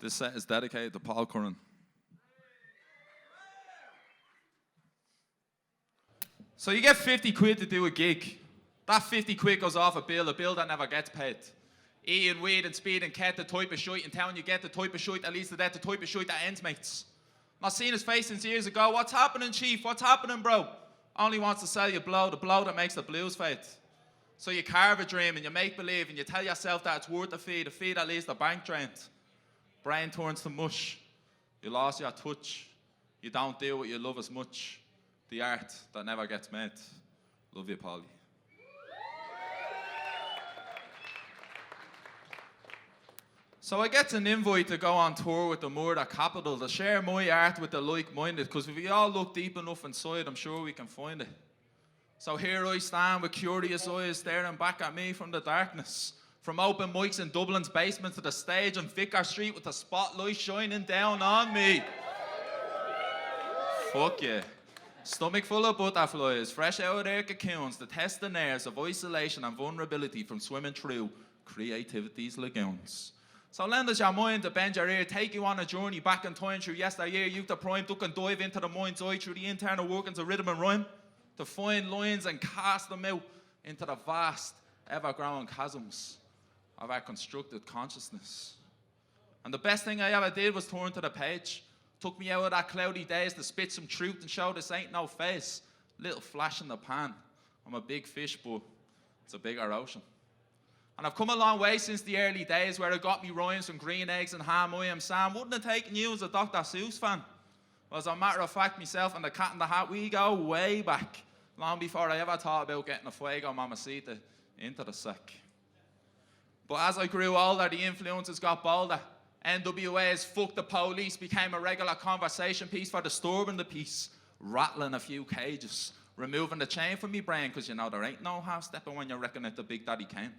This set is dedicated to Paul Curran. So you get 50 quid to do a gig. That 50 quid goes off a bill that never gets paid. Eating weed and speed and cat, the type of shite in town you get, the type of shite that leads to that, the type of shite that ends mates. Not seen his face since years ago. What's happening, chief? What's happening, bro? Only wants to sell you blow, the blow that makes the blues fade. So you carve a dream and you make believe and you tell yourself that it's worth the fee that leaves the bank drained. Brain turns to mush. You lost your touch. You don't do what you love as much. The art that never gets made. Love you, Paulie. So I get an invite to go on tour with the Murder Capital to share my art with the like-minded, because if we all look deep enough inside, I'm sure we can find it. So here I stand with curious eyes staring back at me from the darkness. From open mics in Dublin's basement to the stage on Vicar Street with the spotlight shining down on me. Fuck yeah. Stomach full of butterflies, fresh out of their cocoons, to test the nerves of isolation and vulnerability from swimming through creativity's lagoons. So lend us your mind to bend your ear, take you on a journey back in time through yesteryear, youth to prime, duck and dive into the mind's eye through the internal workings of rhythm and rhyme, to find lines and cast them out into the vast, ever-growing chasms of our constructed consciousness. And the best thing I ever did was turn to the page. Took me out of that cloudy days to spit some truth and show this ain't no face. Little flash in the pan. I'm a big fish, but it's a bigger ocean. And I've come a long way since the early days where I got me rhymes from green eggs and ham. I am Sam. Wouldn't have taken you as a Dr. Seuss fan. Well, as a matter of fact, myself and the Cat in the Hat, we go way back. Long before I ever thought about getting a Fuego Mamacita into the sack. But as I grew older, the influences got bolder. NWA's Fuck the Police became a regular conversation piece for disturbing the peace. Rattling a few cages. Removing the chain from me brain, because you know there ain't no half-stepping when you reckon it the Big Daddy Kane.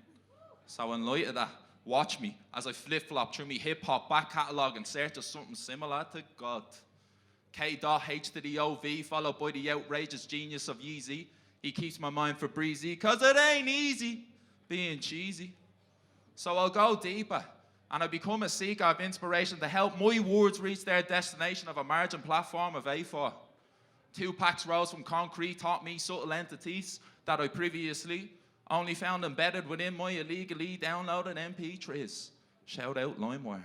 So in light of that, watch me as I flip-flop through me hip-hop back catalogue in search of something similar to God. K.H to the O.V, followed by the outrageous genius of Yeezy. He keeps my mind for breezy, cause it ain't easy being cheesy. So I'll go deeper, and I become a seeker of inspiration to help my words reach their destination of a margin platform of A4. 2 packs rose from concrete taught me subtle entities that I previously only found embedded within my illegally downloaded MP3s. Shout out LimeWire.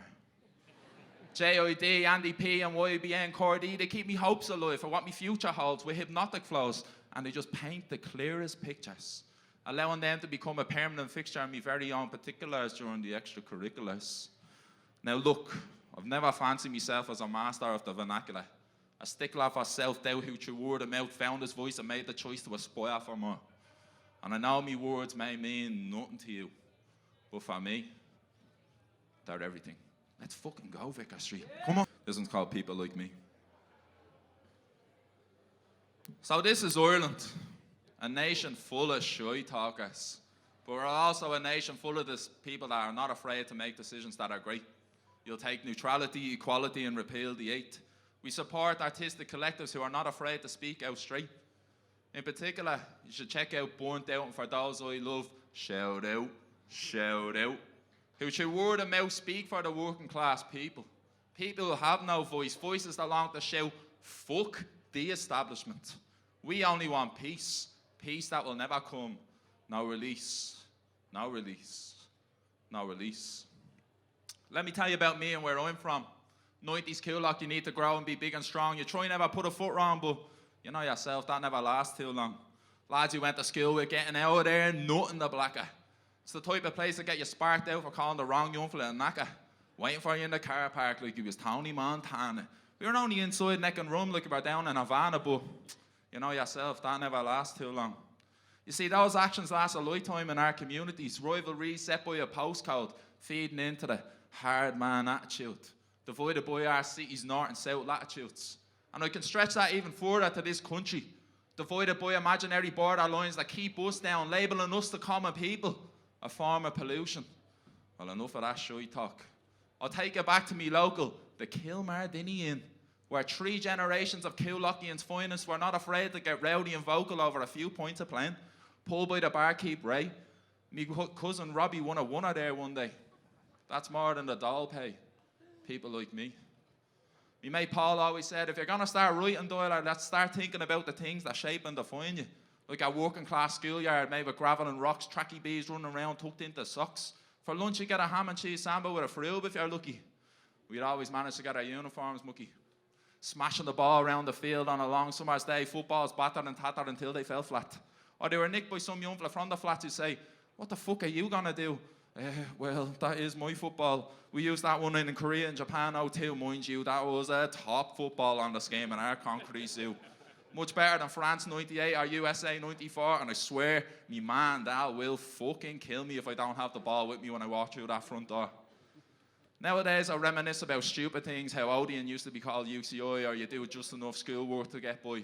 JID, Andy P and YBN Cordy, they keep me hopes alive for what my future holds with hypnotic flows, and they just paint the clearest pictures, allowing them to become a permanent fixture in my very own particulars during the extracurriculars. Now look, I've never fancied myself as a master of the vernacular, a stickler for self-doubt who through word of mouth found his voice and made the choice to aspire for more. And I know me words may mean nothing to you, but for me, they're everything. Let's fucking go, Vicar Street. Come on. This one's called People Like Me. So this is Ireland, a nation full of shy talkers, but we're also a nation full of this people that are not afraid to make decisions that are great. You'll take neutrality, equality, and repeal the 8. We support artistic collectives who are not afraid to speak out straight. In particular, you should check out Burnt Out, and for those I love, shout out, who through word of mouth speak for the working class people. People who have no voice, voices that long to shout, fuck the establishment. We only want peace, peace that will never come. No release, no release, no release. Let me tell you about me and where I'm from. 90s Coolock, you need to grow and be big and strong. You try never put a foot wrong, but you know yourself, that never lasts too long. Lads you went to school with getting out of there, nothing the blacker. It's the type of place that get you sparked out for calling the wrong young fella a knacker. Waiting for you in the car park like you was Tony Montana. We were only inside neck and rum like we were down in Havana, but you know yourself, that never lasts too long. You see, those actions last a lifetime in our communities. Rivalries set by a postcode, feeding into the hard man attitude, divided by our city's north and south latitudes. And I can stretch that even further to this country, divided by imaginary border lines that keep us down, labelling us the common people, a form of pollution. Well, enough of that shy talk. I'll take it back to me local, the Kilmardini Inn, where 3 generations of Coolockians' finest were not afraid to get rowdy and vocal over a few pints of plain, pulled by the barkeep Ray. Me cousin Robbie won a there one day. That's more than the doll pay. People like me. My mate Paul always said, if you're going to start writing dialogue, let's start thinking about the things that shape and define you. Like a working class schoolyard made with gravel and rocks, tracky bees running around tucked into socks. For lunch you get a ham and cheese sandwich with a frube if you're lucky. We'd always manage to get our uniforms mucky. Smashing the ball around the field on a long summer's day, footballs battered and tattered until they fell flat. Or they were nicked by some young fella from the flats who'd say, what the fuck are you going to do? Well, that is my football. We used that one in Korea and Japan, '02, mind you. That was a top football on the scheme in our concrete zoo. Much better than France 98 or USA 94, and I swear, me man, that will fucking kill me if I don't have the ball with me when I walk through that front door. Nowadays, I reminisce about stupid things, how Odeon used to be called UCI, or you do just enough schoolwork to get by.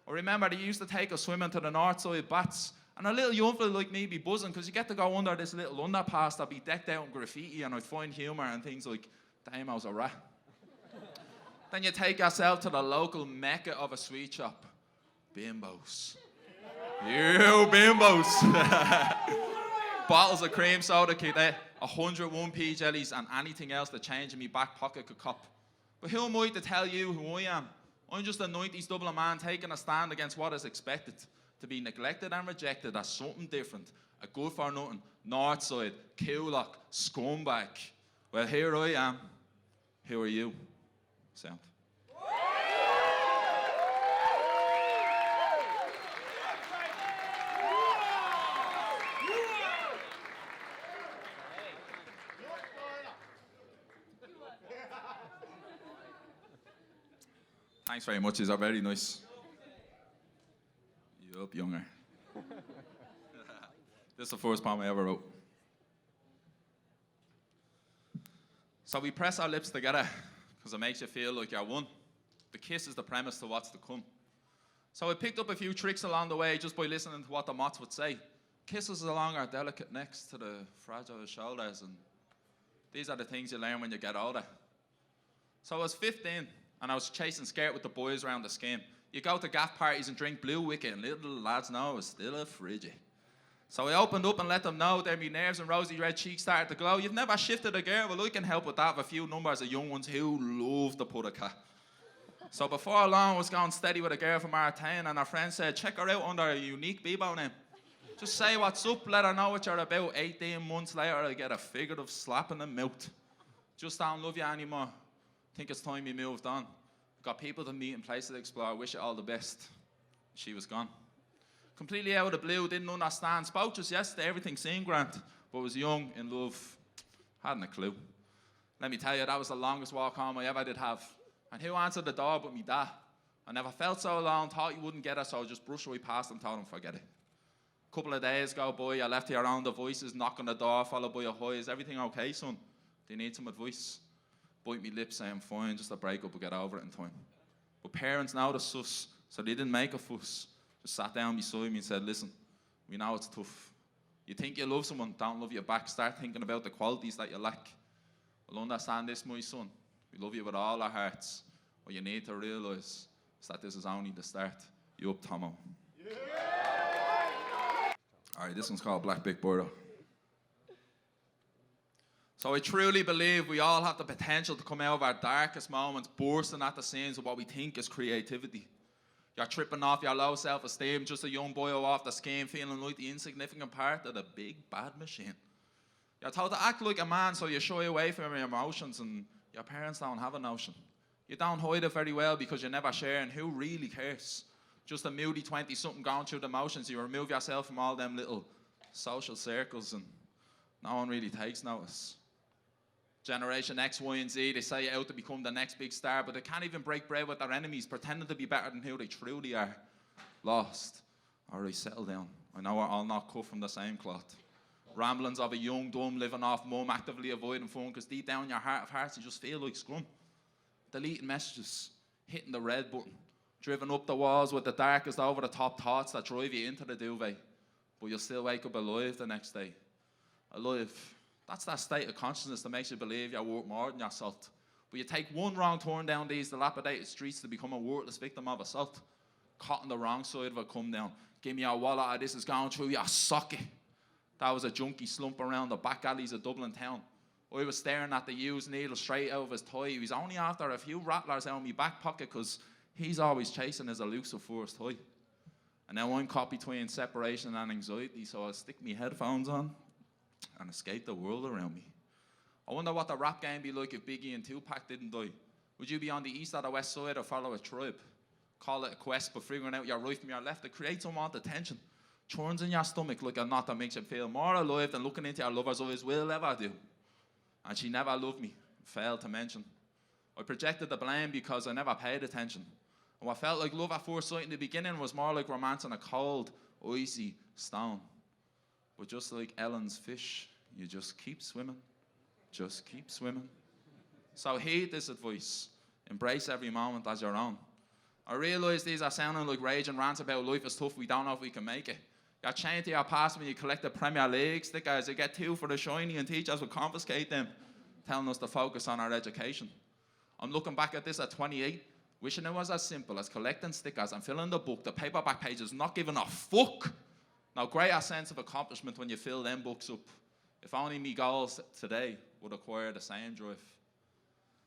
I remember they used to take us swimming to the north side bats, and a little young fella like me be buzzing, because you get to go under this little underpass that be decked out in graffiti, and I'd find humour and things like, damn, I was a rat. Then you take yourself to the local mecca of a sweet shop. Bimbos. You bimbos. Bottles of cream soda, kid, 101p jellies, and anything else that change in me back pocket could cop. But who am I to tell you who I am? I'm just a 90s Dublin man taking a stand against what is expected. To be neglected and rejected as something different. A good for nothing, Northside, Coolock, scumbag. Well, here I am. Who are you? Sound. Thanks very much, these are very nice. Yup, younger. This is the first poem I ever wrote. So we press our lips together because it makes you feel like you're one. The kiss is the premise to what's to come. So I picked up a few tricks along the way just by listening to what the mots would say. Kisses along our delicate necks to the fragile shoulders, and these are the things you learn when you get older. So I was 15 and I was chasing skirt with the boys around the scheme. You go to gaff parties and drink Blue Wicket, and little lads know it's still a frigid. So I opened up and let them know that my nerves and rosy red cheeks started to glow. You've never shifted a girl, well I can help with that with a few numbers of young ones who love to put a cat. So before long I was going steady with a girl from R10, and her friend said, check her out under a unique Bebo name. Just say what's up, let her know what you're about. 18 months later I get a figurative slap in the mouth. Just don't love you anymore. Think it's time you moved on. Got people to meet and places to explore. Wish you all the best. She was gone. Completely out of the blue, didn't understand. Spoke just yesterday, everything seemed grand, but was young, in love, hadn't a clue. Let me tell you, that was the longest walk home I ever did have. And who answered the door but me dad? I never felt so alone, thought you wouldn't get her, so I just brushed right past and told him forget it. A couple of days go by, I left here around the voices, knock on the door, followed by a hi. Is everything okay, son? Do you need some advice? Bite me lips, say I'm fine, just a break up and get over it in time. But parents know the sus, so they didn't make a fuss. Just sat down beside me and said, listen, we know it's tough. You think you love someone, don't love you back. Start thinking about the qualities that you lack. Well, understand this, my son. We love you with all our hearts. What you need to realise is that this is only the start. You up, Tomo. Yeah. All right, this one's called Black Big Boy. So I truly believe we all have the potential to come out of our darkest moments, bursting at the seams of what we think is creativity. You're tripping off your low self-esteem, just a young boy off the scheme, feeling like the insignificant part of the big bad machine. You're told to act like a man, so you shy away from your emotions, and your parents don't have a notion. You don't hide it very well because you never share, and who really cares? Just a moody 20-something going through the motions. You remove yourself from all them little social circles, and no one really takes notice. Generation X, Y, and Z, they say you're out to become the next big star, but they can't even break bread with their enemies, pretending to be better than who they truly are. Lost. All right, settle down. I know we're all not cut from the same cloth. Ramblings of a young, dumb, living off mum, actively avoiding phone, because deep down in your heart of hearts, you just feel like scrum. Deleting messages, hitting the red button, driven up the walls with the darkest, over-the-top thoughts that drive you into the duvet. But you'll still wake up alive the next day. Alive. That's that state of consciousness that makes you believe you're worth more than your salt. But you take one wrong turn down these dilapidated streets to become a worthless victim of assault. Caught on the wrong side of it, come down. Give me your wallet, or this is going through your socket. That was a junkie slump around the back alleys of Dublin town. I was staring at the used needle straight out of his tie. He was only after a few rattlers out of my back pocket because he's always chasing his elusive first high. And now I'm caught between separation and anxiety, so I stick my headphones on and escape the world around me. I wonder what the rap game be like if Biggie and Tupac didn't die. Would you be on the east or the west side or follow a tribe? Call it a quest, but figuring out your right from your left to create some want attention. Churns in your stomach like a knot that makes you feel more alive than looking into your lover's eyes will ever do. And she never loved me, failed to mention. I projected the blame because I never paid attention. And what felt like love at first sight in the beginning was more like romance on a cold, icy stone. But just like Ellen's fish, you just keep swimming. Just keep swimming. So heed this advice. Embrace every moment as your own. I realise these are sounding like raging rants about life is tough, we don't know if we can make it. You're chained to your past when you collect the Premier League stickers. You get 2 for the shiny and teachers will confiscate them, telling us to focus on our education. I'm looking back at this at 28, wishing it was as simple as collecting stickers and filling the book, the paperback pages, not giving a fuck. Now, greater sense of accomplishment when you fill them books up. If only me goals today would acquire the same drive.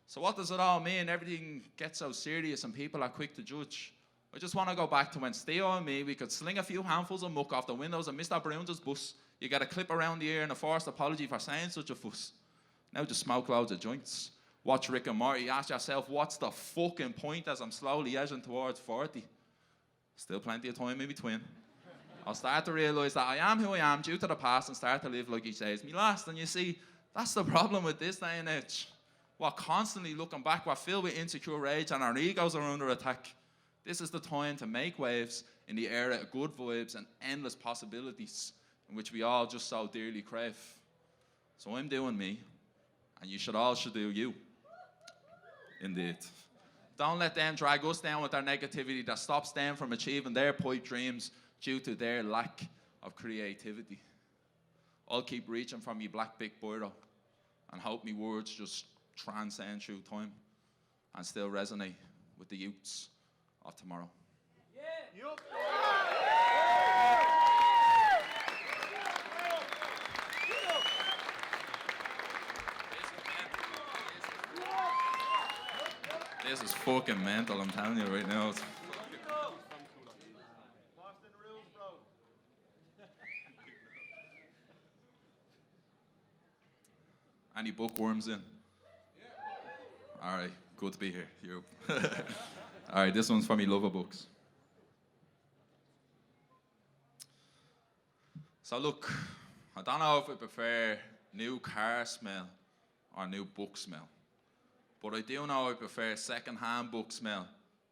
So what does it all mean? Everything gets so serious and people are quick to judge. I just want to go back to when Theo and me, we could sling a few handfuls of muck off the windows of Mr. Brown's bus. You get a clip around the ear and a forced apology for saying such a fuss. Now just smoke loads of joints. Watch Rick and Morty. Ask yourself, what's the fucking point as I'm slowly edging towards 40? Still plenty of time in between. I'll start to realise that I am who I am due to the past and start to live like each day is me last. And you see, that's the problem with this day and age. We're constantly looking back. We're filled with insecure rage and our egos are under attack. This is the time to make waves in the era of good vibes and endless possibilities in which we all just so dearly crave. So I'm doing me, and you should do you. Indeed. Don't let them drag us down with their negativity that stops them from achieving their pipe dreams due to their lack of creativity. I'll keep reaching for me black big biro and hope me words just transcend through time and still resonate with the youths of tomorrow. Yeah. Yep. This is fucking mental, I'm telling you right now. Any bookworms in? All right, good to be here. You. All right, this one's for me lover books. So look, I don't know if I prefer new car smell or new book smell, but I do know I prefer second-hand book smell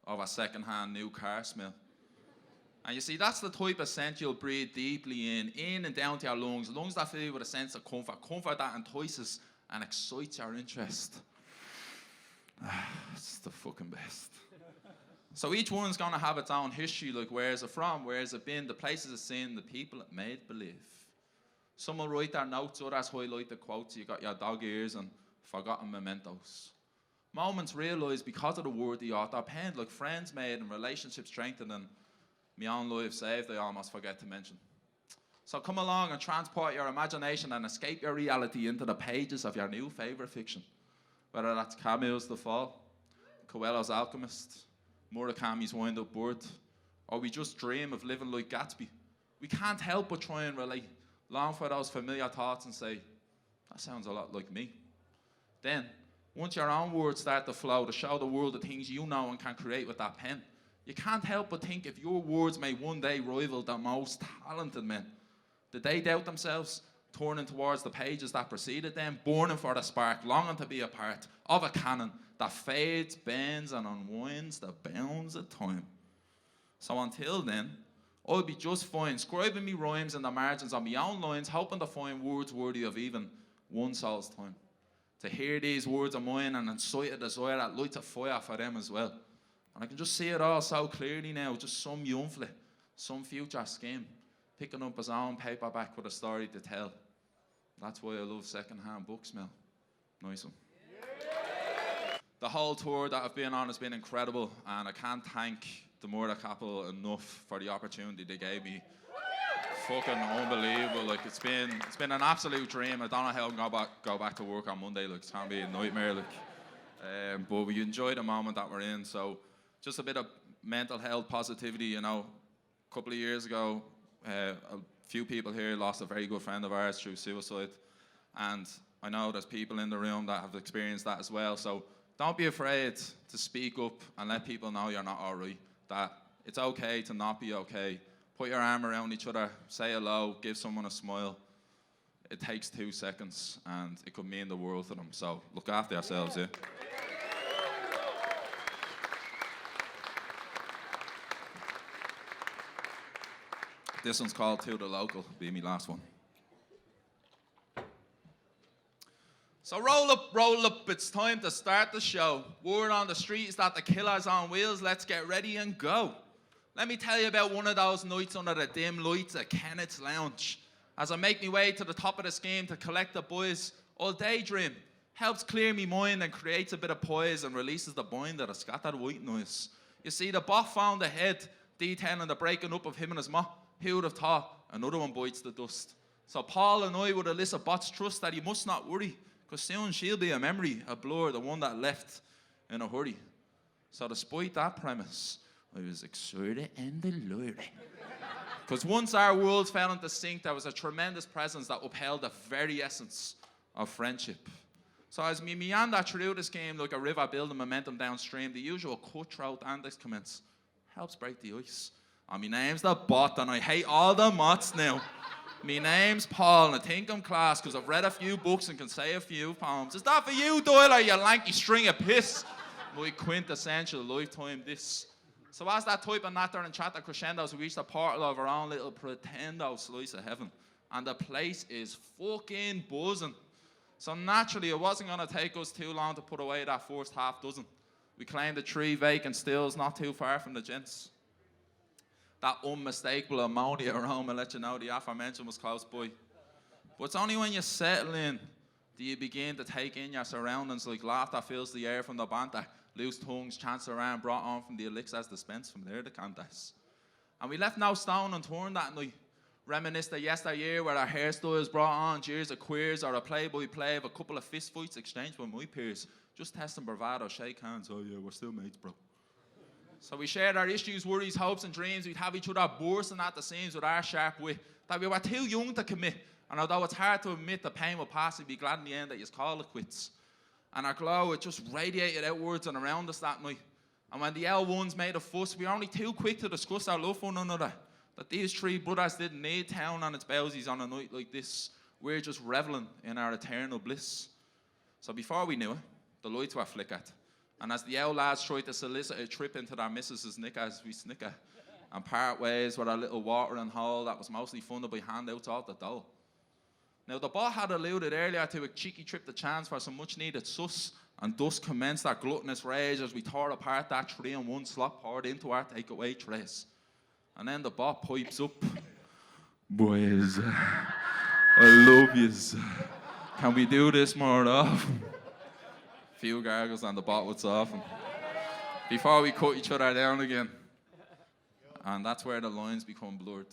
over second-hand new car smell. And you see, that's the type of scent you'll breathe deeply in and down to your lungs that fill you with a sense of comfort that entices and excites your interest. It's the fucking best. So each one's gonna have its own history, like where's it from, where's it been, the places it's seen, the people it made believe. Some will write their notes, others highlight the quotes, you got your dog ears and forgotten mementos. Moments realised because of the word the author penned, like friends made and relationships strengthened and my own life saved, I almost forget to mention. So come along and transport your imagination and escape your reality into the pages of your new favourite fiction. Whether that's Camus' The Fall, Coelho's Alchemist, Murakami's Wind-Up Bird, or we just dream of living like Gatsby. We can't help but try and relate, long for those familiar thoughts and say, that sounds a lot like me. Then, once your own words start to flow to show the world the things you know and can create with that pen, you can't help but think if your words may one day rival the most talented men, did they doubt themselves, turning towards the pages that preceded them, burning for the spark, longing to be a part of a canon that fades, bends, and unwinds the bounds of time. So until then, I'll be just fine, scribing me rhymes in the margins on my own lines, hoping to find words worthy of even one soul's time. To hear these words of mine and incite a desire that lights a fire for them as well. And I can just see it all so clearly now, just some young fella, some future scheme, picking up his own paperback with a story to tell. That's why I love second-hand book smell. Nice one. Yeah. The whole tour that I've been on has been incredible, and I can't thank the Murdoch couple enough for the opportunity they gave me fucking unbelievable. Like it's been an absolute dream. I don't know how I'm gonna go back to work on Monday. Like it's gonna be a nightmare. Like, but we enjoy the moment that we're in. So just a bit of mental health positivity. You know, a couple of years ago, a few people here lost a very good friend of ours through suicide, and I know there's people in the room that have experienced that as well. So don't be afraid to speak up and let people know you're not all right. That it's okay to not be okay. Put your arm around each other, say hello, give someone a smile. It takes 2 seconds, and it could mean the world to them. So look after yourselves, yeah. This one's called To the Local, be me last one. So roll up, it's time to start the show. Word on the street is that the killer's on wheels, let's get ready and go. Let me tell you about one of those nights under the dim lights at Kenneth's Lounge. As I make my way to the top of the scheme to collect the boys, I'll daydream. Helps clear me mind and creates a bit of poise and releases the bind of the scattered white noise. You see, the bot found the head, detailing the breaking up of him and his ma. Who would have thought another one bites the dust? So Paul and I would elicit Bot's trust that he must not worry, because soon she'll be a memory, a blur, the one that left in a hurry. So despite that premise, I was excited and delighted. Because once our worlds fell into sync, there was a tremendous presence that upheld the very essence of friendship. So as we meander through this game like a river building momentum downstream, the usual cutthroat antics commence. Helps break the ice. And my name's the Bot, and I hate all the mots now. My name's Paul, and I think I'm class because I've read a few books and can say a few poems. Is that for you, Doyle, or you lanky string of piss? My quintessential lifetime diss. So as that type of natter and chatter crescendos, we reach the portal of our own little pretendo slice of heaven. And the place is fucking buzzing. So naturally, it wasn't going to take us too long to put away that first half dozen. We claimed the 3 vacant stills not too far from the gents. That unmistakable ammonia aroma let you know the aforementioned was close by. But it's only when you settle in do you begin to take in your surroundings, like laughter fills the air from the banter, loose tongues chance around, brought on from the elixirs dispensed from there the cantas. And we left no stone unturned that night. Reminisced of yesteryear where our hairstyles brought on jeers of queers or a play-by-play of a couple of fist fights exchanged with my peers. Just testing bravado, shake hands, oh yeah, we're still mates, bro. So we shared our issues, worries, hopes and dreams. We'd have each other bursting at the seams with our sharp wit. That we were too young to commit. And although it's hard to admit the pain will pass, we'd be glad in the end that you call it quits. And our glow, it just radiated outwards and around us that night. And when the L1s made a fuss, we were only too quick to discuss our love for one another. That these 3 brothers didn't need town on its bowsies on a night like this. We're just reveling in our eternal bliss. So before we knew it, the lights were flickered. And as the owl lads tried to solicit a trip into their missus's knickers, we snicker and part ways with our little watering hole that was mostly funded by handouts off the dole. Now, the Bot had alluded earlier to a cheeky trip to chance for some much-needed sus, and thus commenced our gluttonous rage as we tore apart that 3-in-1 slop poured into our takeaway trays. And then the Bot pipes up. Boys, I love yous. Can we do this more often? Few gargles and the Bot would soften. Before we cut each other down again. And that's where the lines become blurred.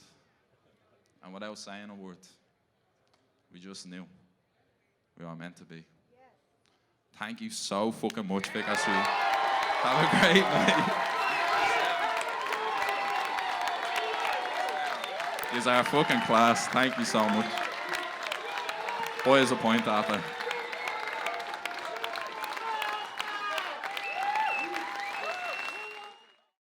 And without saying a word, we just knew we were meant to be. Thank you so fucking much, Vicar. Have a great night. These are fucking class. Thank you so much. Boy is a point after.